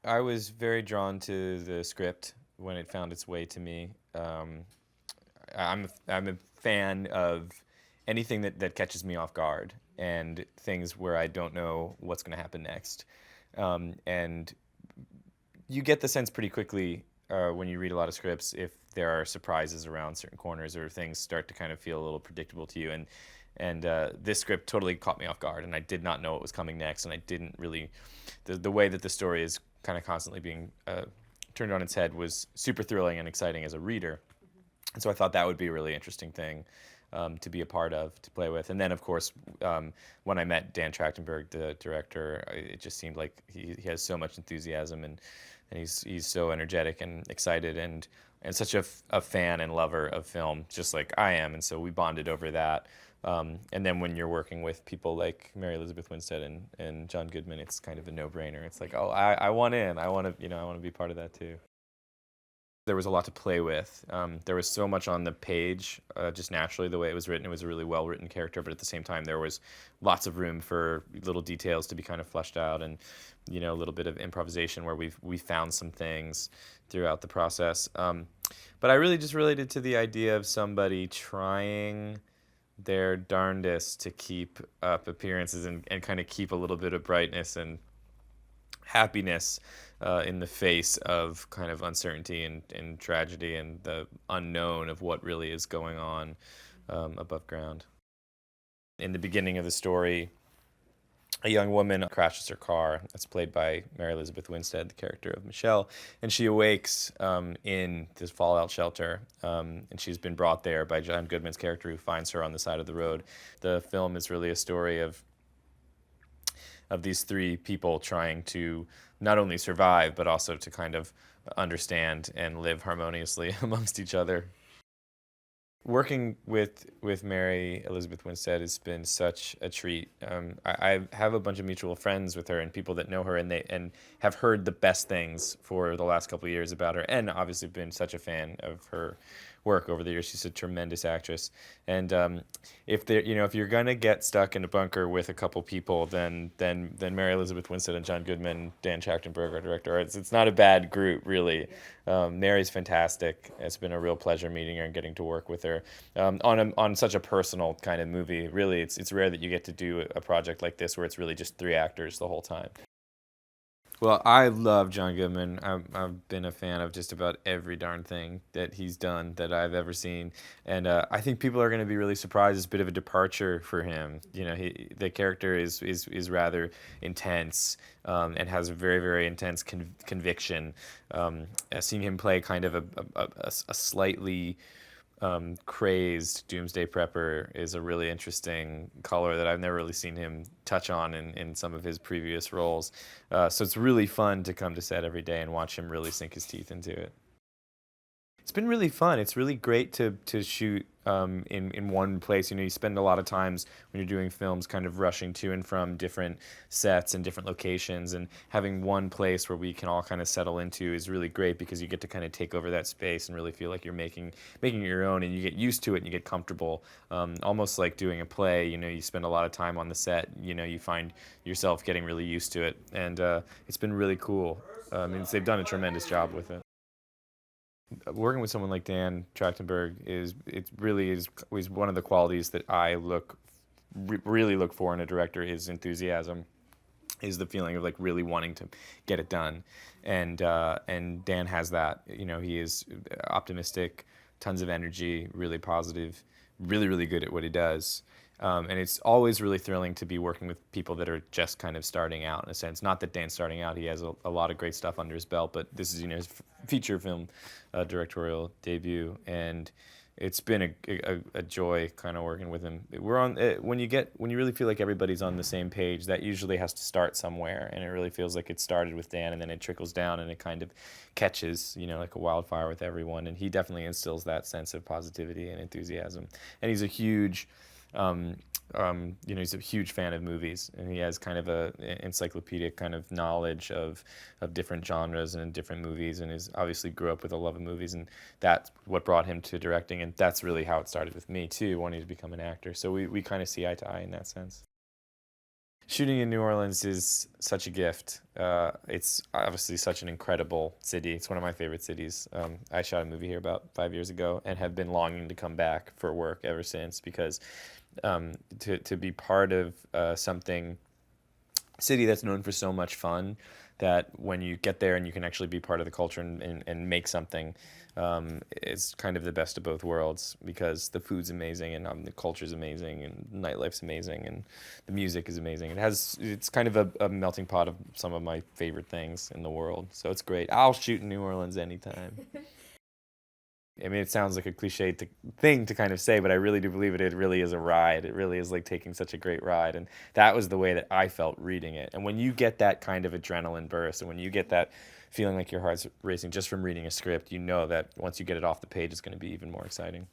I was very drawn to the script when it found its way to me. I'm a fan of anything that catches me off guard and things where I don't know what's going to happen next. And you get the sense pretty quickly when you read a lot of scripts if there are surprises around certain corners or things start to kind of feel a little predictable to you. And this script totally caught me off guard, and I did not know what was coming next, and I didn't really the way that the story is kind of constantly being turned on its head was super thrilling and exciting as a reader. And so I thought that would be a really interesting thing to be a part of, to play with. And then, of course, when I met Dan Trachtenberg, the director, it just seemed like he has so much enthusiasm, and he's so energetic and excited, and such a fan and lover of film, just like I am. And so we bonded over that. And then when you're working with people like Mary Elizabeth Winstead and John Goodman, it's kind of a no-brainer. It's like, oh, I want in. I want to, I want to be part of that too. There was a lot to play with. There was so much on the page, just naturally the way it was written. It was a really well-written character, but at the same time, there was lots of room for little details to be kind of fleshed out, and a little bit of improvisation where we found some things throughout the process. But I really just related to the idea of somebody trying their darndest to keep up appearances and kind of keep a little bit of brightness and happiness in the face of kind of uncertainty and tragedy and the unknown of what really is going on above ground. In the beginning of the story, a young woman crashes her car. That's played by Mary Elizabeth Winstead, the character of Michelle, and she awakes in this fallout shelter, and she's been brought there by John Goodman's character, who finds her on the side of the road. The film is really a story of these three people trying to not only survive but also to kind of understand and live harmoniously amongst each other. Working with Mary Elizabeth Winstead has been such a treat. I have a bunch of mutual friends with her and people that know her, and they have heard the best things for the last couple of years about her, and obviously been such a fan of her work over the years. She's a tremendous actress, and if you're gonna get stuck in a bunker with a couple people, then Mary Elizabeth Winstead and John Goodman, Dan Trachtenberg, our director. It's not a bad group, really. Mary's fantastic. It's been a real pleasure meeting her and getting to work with her on such a personal kind of movie. Really, it's rare that you get to do a project like this where it's really just three actors the whole time. Well, I love John Goodman. I've been a fan of just about every darn thing that he's done that I've ever seen, and I think people are going to be really surprised. It's a bit of a departure for him. The character is rather intense and has a very very intense conviction. Seeing him play kind of a slightly crazed doomsday prepper is a really interesting color that I've never really seen him touch on in some of his previous roles. So it's really fun to come to set every day and watch him really sink his teeth into it. It's been really fun. It's really great to shoot in one place. You spend a lot of times when you're doing films kind of rushing to and from different sets and different locations, and having one place where we can all kind of settle into is really great because you get to kind of take over that space and really feel like you're making it your own, and you get used to it and you get comfortable. Almost like doing a play. You spend a lot of time on the set. You find yourself getting really used to it, and it's been really cool. They've done a tremendous job with it. Working with someone like Dan Trachtenberg is one of the qualities that I really look for in a director. Is enthusiasm, is the feeling of like really wanting to get it done, and Dan has that. He is optimistic, tons of energy, really positive, really good at what he does. And it's always really thrilling to be working with people that are just kind of starting out in a sense. Not that Dan's starting out; he has a lot of great stuff under his belt. But this is his feature film directorial debut, and it's been a joy kind of working with him. We're on when you really feel like everybody's on the same page. That usually has to start somewhere, and it really feels like it started with Dan, and then it trickles down, and it kind of catches like a wildfire with everyone. And he definitely instills that sense of positivity and enthusiasm. And he's a huge he's a huge fan of movies, and he has kind of a encyclopedic kind of knowledge of different genres and different movies, and is obviously grew up with a love of movies, and that's what brought him to directing, and that's really how it started with me too, wanting to become an actor. So we kind of see eye to eye in that sense. Shooting in New Orleans is such a gift. It's obviously such an incredible city. It's one of my favorite cities. I shot a movie here about 5 years ago and have been longing to come back for work ever since because to be part of something city that's known for so much fun that when you get there and you can actually be part of the culture and make something, it's kind of the best of both worlds because the food's amazing and the culture's amazing and nightlife's amazing and the music is amazing. It's kind of a melting pot of some of my favorite things in the world. So it's great. I'll shoot in New Orleans anytime. I mean, it sounds like a thing to kind of say, but I really do believe it. It really is a ride. It really is like taking such a great ride. And that was the way that I felt reading it. And when you get that kind of adrenaline burst, and when you get that feeling like your heart's racing just from reading a script, you know that once you get it off the page, it's going to be even more exciting.